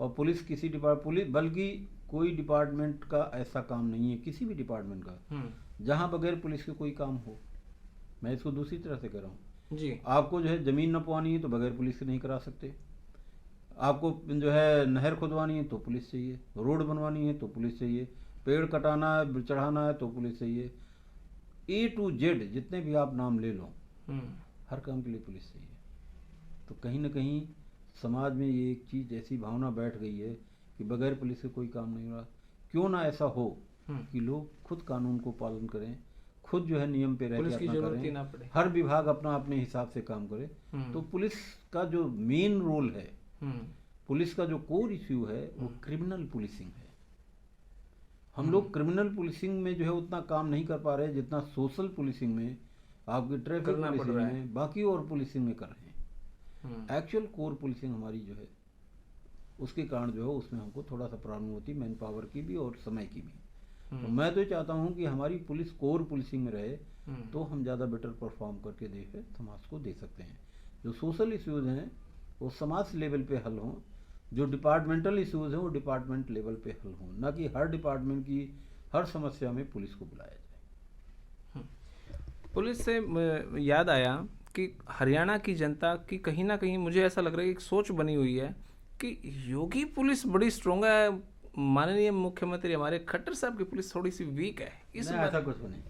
और पुलिस पुलिस बल्कि कोई डिपार्टमेंट का ऐसा काम नहीं है, किसी भी डिपार्टमेंट का, जहाँ बगैर पुलिस के कोई काम हो। मैं इसको दूसरी तरह से कह रहा हूँ जी, आपको जो है ज़मीन नपवानी है तो बगैर पुलिस के नहीं करा सकते, आपको जो है नहर खुदवानी है तो पुलिस चाहिए, रोड बनवानी है तो पुलिस चाहिए, पेड़ कटाना है चढ़ाना है तो पुलिस चाहिए, A to Z जितने भी आप नाम ले लो, हर काम के लिए पुलिस चाहिए। तो कहीं ना कहीं समाज में ये एक चीज़ ऐसी भावना बैठ गई है कि बगैर पुलिस के कोई काम नहीं हो रहा। क्यों ना ऐसा हो कि लोग खुद कानून को पालन करें, खुद जो है नियम पे रह के अपना करें, हर विभाग अपना अपने हिसाब से काम करे। तो पुलिस का जो मेन रोल है, पुलिस का जो कोर इश्यू है वो क्रिमिनल पुलिसिंग है। हम लोग क्रिमिनल पुलिसिंग में जो है उतना काम नहीं कर पा रहे जितना सोशल पुलिसिंग में, आपकी ट्रैफिक करना पड़ पुलिसिंग रहा है। में, बाकी और पुलिसिंग में कर रहे हैं। एक्चुअल कोर पुलिसिंग हमारी जो है उसके कारण जो है उसमें हमको थोड़ा सा प्रॉब्लम होती है, मैन पावर की भी और समय की भी। तो मैं तो चाहता हूँ कि हमारी पुलिस कोर पुलिसिंग में रहे तो हम ज़्यादा बेटर परफॉर्म करके देखे समाज को दे सकते हैं। जो सोशल इश्यूज हैं वो समाज लेवल पे हल हों, जो डिपार्टमेंटल इश्यूज हैं वो डिपार्टमेंट लेवल पे हल हों, ना कि हर डिपार्टमेंट की हर समस्या में पुलिस को बुलाया जाए। पुलिस से याद आया कि हरियाणा की जनता की कहीं ना कहीं मुझे ऐसा लग रहा है कि एक सोच बनी हुई है कि योगी पुलिस बड़ी स्ट्रोंग है, माननीय मुख्यमंत्री हमारे खट्टर साहब की पुलिस थोड़ी सी वीक है। इस नहीं, ऐसा कुछ नहीं,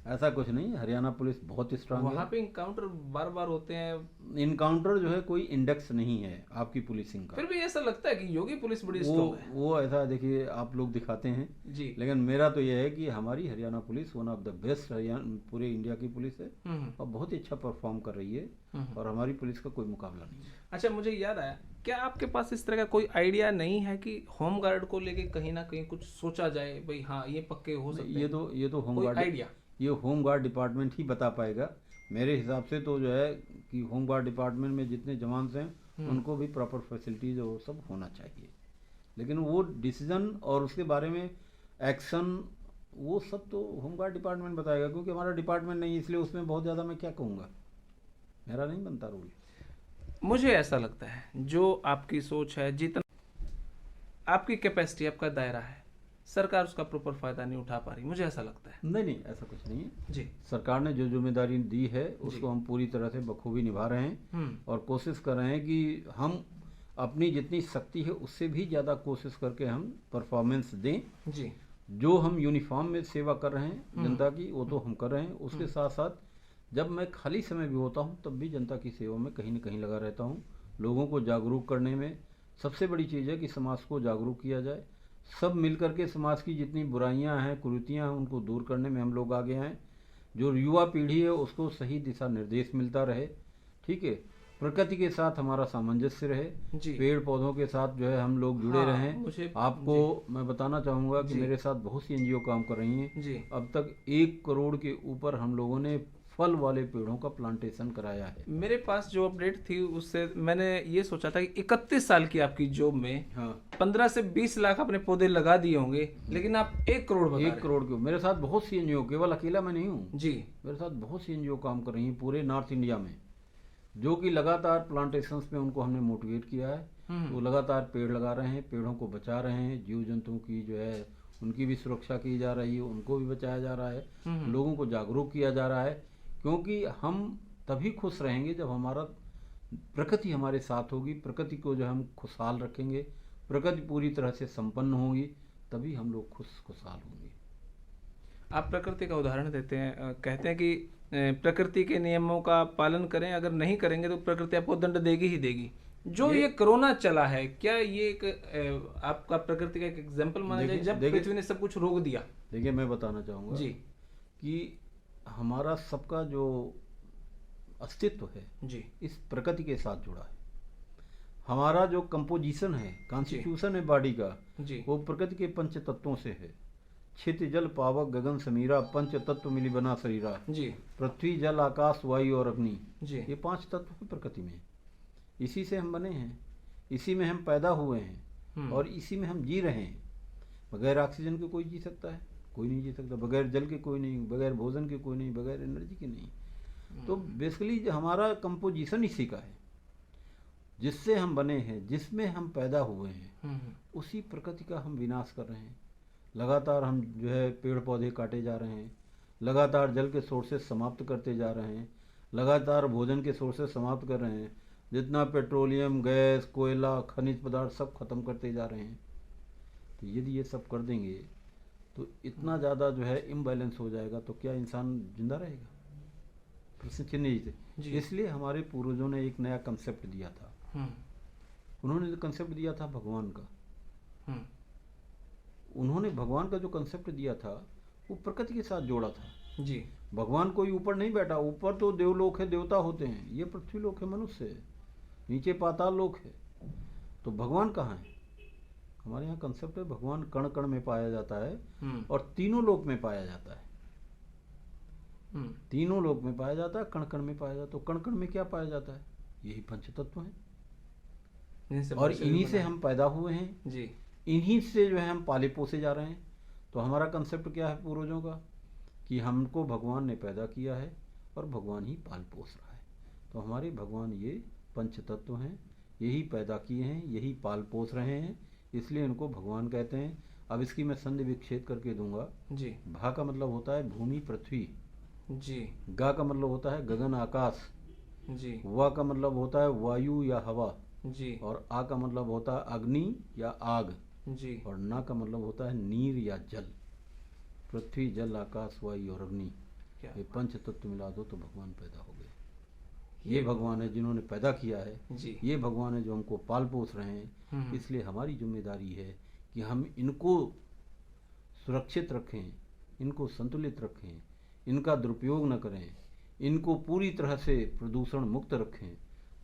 ऐसा कुछ नहीं। हरियाणा पुलिस बहुत स्ट्रांग है। वहाँ पे इनकाउंटर बार बार होते हैं। इनकाउंटर जो है कोई इंडेक्स नहीं है आपकी पुलिसिंग का। फिर भी ऐसा लगता है कि योगी पुलिस बड़ी वो स्ट्रांग है। वो ऐसा देखिए आप लोग दिखाते हैं जी। लेकिन मेरा तो यह है कि हमारी Haryana police one of the best Haryana पूरे इंडिया की पुलिस है और बहुत ही अच्छा परफॉर्म कर रही है और हमारी पुलिस का कोई मुकाबला नहीं है। अच्छा, मुझे याद आया, क्या आपके पास इस तरह का कोई आइडिया नहीं है कि होम गार्ड को लेके कहीं ना कहीं कुछ सोचा जाए? भाई हाँ, ये पक्के हो सकते हैं। ये तो होम कोई गार्ड आइडिया? ये होम गार्ड डिपार्टमेंट ही बता पाएगा। मेरे हिसाब से तो जो है कि होम गार्ड डिपार्टमेंट में जितने जवान हैं उनको भी प्रॉपर फैसिलिटीज और सब होना चाहिए, लेकिन वो डिसीजन और उसके बारे में एक्शन वो सब तो होम गार्ड डिपार्टमेंट बताएगा, क्योंकि हमारा डिपार्टमेंट नहीं है, इसलिए उसमें बहुत ज़्यादा मैं क्या कहूँगा, मेरा नहीं बनता रोल। मुझे ऐसा लगता है जो आपकी सोच है, जितना आपकी कैपेसिटी, आपका दायरा है, सरकार उसका प्रॉपर फायदा नहीं उठा पा रही, मुझे ऐसा लगता है। नहीं, ऐसा कुछ नहीं है जी। सरकार ने जो जिम्मेदारी दी है उसको हम पूरी तरह से बखूबी निभा रहे हैं और कोशिश कर रहे हैं कि हम अपनी जितनी शक्ति है उससे भी ज़्यादा कोशिश करके हम परफॉर्मेंस दें। जी। जो हम यूनिफॉर्म में सेवा कर रहे हैं जनता की वो तो हम कर रहे हैं, उसके साथ साथ जब मैं खाली समय भी होता हूँ तब भी जनता की सेवा में कहीं न कहीं लगा रहता हूँ। लोगों को जागरूक करने में सबसे बड़ी चीज़ है कि समाज को जागरूक किया जाए। सब मिलकर के समाज की जितनी बुराइयां हैं, कुरीतियां हैं, उनको दूर करने में हम लोग आगे हैं। जो युवा पीढ़ी है उसको सही दिशा निर्देश मिलता रहे, ठीक है, प्रकृति के साथ हमारा सामंजस्य रहे, पेड़ पौधों के साथ जो है हम लोग जुड़े रहें। आपको मैं बताना चाहूँगा कि मेरे साथ बहुत सी एनजीओ काम कर रही हैं। अब तक 1 करोड़ के ऊपर हम लोगों ने फल वाले पेड़ों का प्लांटेशन कराया है। मेरे पास जो अपडेट थी उससे मैंने ये सोचा था कि 31 साल की आपकी जॉब में 15 से 20 लाख अपने पौधे लगा दिए होंगे, लेकिन आप 1 करोड़ बता 1 करोड़ के। मेरे साथ बहुत सी एनजीओ, केवल अकेला मैं नहीं हूँ जी, मेरे साथ बहुत सी एनजीओ काम कर रही हैं पूरे नॉर्थ इंडिया में, जो कि लगातार प्लांटेशंस में उनको हमने मोटिवेट किया है। वो लगातार पेड़ लगा रहे हैं, पेड़ों को बचा रहे हैं, जीव जंतुओं की जो है उनकी भी सुरक्षा की जा रही है, उनको भी बचाया जा रहा है, लोगों को जागरूक किया जा रहा है। क्योंकि हम तभी खुश रहेंगे जब हमारा प्रकृति हमारे साथ होगी, प्रकृति को जो हम खुशहाल रखेंगे, प्रकृति पूरी तरह से संपन्न होगी, तभी हम लोग खुशहाल होंगे। आप प्रकृति का उदाहरण देते हैं, कहते हैं कि प्रकृति के नियमों का पालन करें, अगर नहीं करेंगे तो प्रकृति आपको दंड देगी ही देगी। जो ये कोरोना चला है, क्या ये एक आपका प्रकृति का एक एग्जाम्पल माना जाए जब पृथ्वी ने सब कुछ रोक दिया? देखिए मैं बताना चाहूँगा जी कि हमारा सबका जो अस्तित्व है जी इस प्रकृति के साथ जुड़ा है। हमारा जो कंपोजिशन है, कॉन्स्टिट्यूशन है बॉडी का जी, वो प्रकृति के पंच तत्वों से है। क्षिति जल पावक गगन समीरा, पंच तत्व मिली बना शरीरा जी। पृथ्वी जल आकाश वायु और अग्नि जी, ये 5 तत्व है प्रकृति में। इसी से हम बने हैं, इसी में हम पैदा हुए हैं और इसी में हम जी रहे हैं। बगैर ऑक्सीजन के कोई जी सकता है? कोई नहीं जी सकता। बगैर जल के कोई नहीं, बगैर भोजन के कोई नहीं, बगैर एनर्जी के नहीं। तो बेसिकली हमारा कंपोजिशन इसी का है, जिससे हम बने हैं, जिसमें हम पैदा हुए हैं, उसी प्रकृति का हम विनाश कर रहे हैं। लगातार हम जो है पेड़ पौधे काटे जा रहे हैं, लगातार जल के सोर्सेस समाप्त करते जा रहे हैं, लगातार भोजन के सोर्सेस समाप्त कर रहे हैं। जितना पेट्रोलियम, गैस, कोयला, खनिज पदार्थ सब खत्म करते जा रहे हैं। तो यदि ये सब कर देंगे तो इतना ज़्यादा जो है इम्बैलेंस हो जाएगा, तो क्या इंसान जिंदा रहेगा? प्रश्न चिन्ह ही। इसलिए हमारे पूर्वजों ने एक नया कंसेप्ट दिया था। उन्होंने कंसेप्ट दिया था भगवान का। उन्होंने भगवान का जो कंसेप्ट दिया था वो प्रकृति के साथ जोड़ा था जी। भगवान कोई ऊपर नहीं बैठा, ऊपर तो देवलोक है, देवता होते हैं, ये पृथ्वी लोक है, मनुष्य है, नीचे पाताल लोक है। तो भगवान कहाँ है? हमारे यहाँ कंसेप्ट है भगवान कण कण में पाया जाता है और तीनों लोक में पाया जाता है। तीनों लोक में पाया जाता है, कण कण में पाया जाता है। तो कण कण में क्या पाया जाता है? यही पंच तत्व हैं और इन्हीं से हम पैदा हुए हैं जी। इन्हीं से जो है हम पाले पोसे जा रहे हैं। तो हमारा कंसेप्ट क्या है पूर्वजों का कि हमको भगवान ने पैदा किया है और भगवान ही पाल पोस रहा है। तो हमारे भगवान ये पंच तत्व हैं, यही पैदा किए हैं, यही पाल पोस रहे हैं, इसलिए इनको भगवान कहते हैं। अब इसकी मैं संधि विच्छेद करके दूंगा जी। भा का मतलब होता है भूमि पृथ्वी जी। गा का मतलब होता है गगन आकाश जी। वा का मतलब होता है वायु या हवा जी। और आ का मतलब होता है अग्नि या आग जी। और ना का मतलब होता है नीर या जल। पृथ्वी जल आकाश वायु और अग्नि, ये पंच तत्व मिला दो तो भगवान पैदा हो गए। ये भगवान है जिन्होंने पैदा किया है जी। ये भगवान है जो हमको पाल पोस रहे हैं। इसलिए हमारी जिम्मेदारी है कि हम इनको सुरक्षित रखें, इनको संतुलित रखें, इनका दुरुपयोग न करें, इनको पूरी तरह से प्रदूषण मुक्त रखें,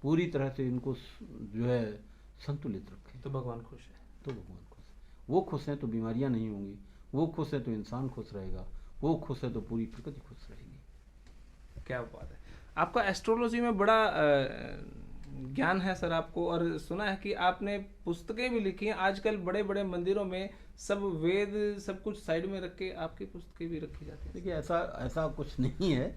पूरी तरह से इनको जो है संतुलित रखें। तो भगवान खुश है। तो भगवान खुश है। वो खुश हैं तो बीमारियां नहीं होंगी, वो खुश है तो इंसान खुश रहेगा, वो खुश है तो पूरी प्रकृति खुश रहेगी। क्या बात है। आपका एस्ट्रोलॉजी में बड़ा ज्ञान है सर आपको, और सुना है कि आपने पुस्तकें भी लिखी हैं। आजकल बड़े बड़े मंदिरों में सब वेद सब कुछ साइड में रख के आपकी पुस्तकें भी रखी जाती हैं। देखिए ऐसा कुछ नहीं है।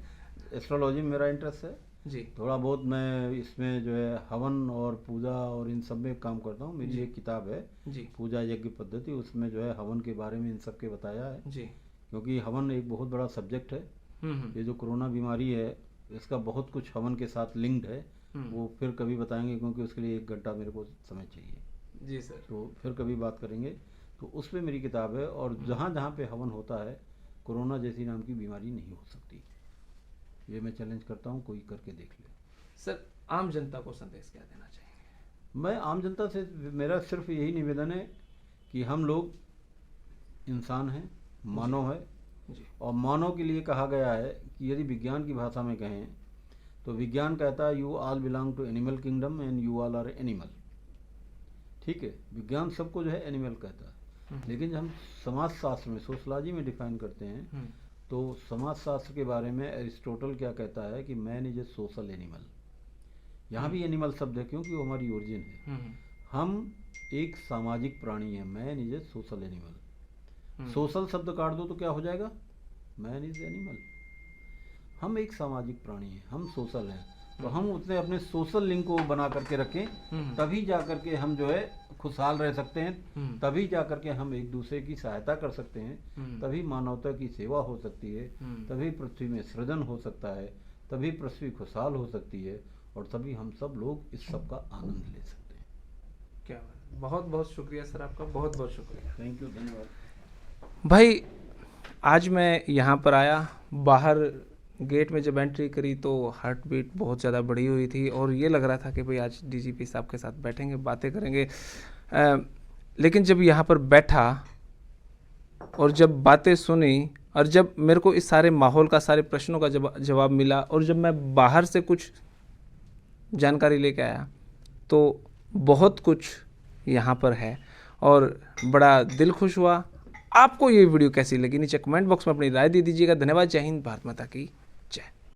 एस्ट्रोलॉजी में मेरा इंटरेस्ट है जी। थोड़ा बहुत मैं इसमें जो है हवन और पूजा और इन सब में काम करता हूँ। मेरी एक किताब है जी, पूजा यज्ञ पद्धति, उसमें जो है हवन के बारे में इन सब के बताया है जी। क्योंकि हवन एक बहुत बड़ा सब्जेक्ट है। ये जो कोरोना बीमारी है इसका बहुत कुछ हवन के साथ लिंक्ड है। वो फिर कभी बताएंगे क्योंकि उसके लिए 1 घंटा मेरे को समय चाहिए जी सर। तो फिर कभी बात करेंगे। तो उस पर मेरी किताब है और जहाँ जहाँ पे हवन होता है कोरोना जैसी नाम की बीमारी नहीं हो सकती। ये मैं चैलेंज करता हूँ, कोई करके देख ले। सर आम जनता को संदेश क्या देना चाहेंगे? मैं आम जनता से मेरा सिर्फ यही निवेदन है कि हम लोग इंसान हैं, मानव है जी। और मानव के लिए कहा गया है कि यदि विज्ञान की भाषा में कहें तो विज्ञान कहता है you all belong to animal kingdom and you all are animal. ठीक है, विज्ञान सबको जो है एनिमल कहता है। लेकिन जब हम समाज शास्त्र में सोशलॉजी में डिफाइन करते हैं तो समाज शास्त्र के बारे में एरिस्टोटल क्या कहता है कि man is a social animal. यहाँ भी एनिमल शब्द है क्योंकि वो हमारी ओरिजिन है। हम एक सामाजिक प्राणी हैं। Man is a social animal. Social शब्द काट दो तो क्या हो जाएगा? Man is animal. हम एक सामाजिक प्राणी हैं, हम सोशल हैं। तो हम उतने अपने सोशल लिंक को बना करके रखें तभी जा करके हम जो है खुशहाल रह सकते हैं, तभी जा करके हम एक दूसरे की सहायता कर सकते हैं, तभी मानवता की सेवा हो सकती है, तभी पृथ्वी में सृजन हो सकता है, तभी पृथ्वी खुशहाल हो सकती है और तभी हम सब लोग इस सब का आनंद ले सकते हैं। क्या बहुत बहुत शुक्रिया सर आपका, बहुत बहुत शुक्रिया। थैंक यू, धन्यवाद भाई। आज मैं यहाँ पर आया, बाहर गेट में जब एंट्री करी तो हार्ट बीट बहुत ज़्यादा बढ़ी हुई थी और ये लग रहा था कि भाई आज डीजीपी साहब के साथ बैठेंगे, बातें करेंगे। लेकिन जब यहाँ पर बैठा और जब बातें सुनी और जब मेरे को इस सारे माहौल का, सारे प्रश्नों का जवाब मिला और जब मैं बाहर से कुछ जानकारी लेके आया तो बहुत कुछ यहाँ पर है और बड़ा दिल खुश हुआ। आपको ये वीडियो कैसी लगी नीचे कमेंट बॉक्स में अपनी राय दे दीजिएगा। धन्यवाद। जय हिंद, भारत माता की जय।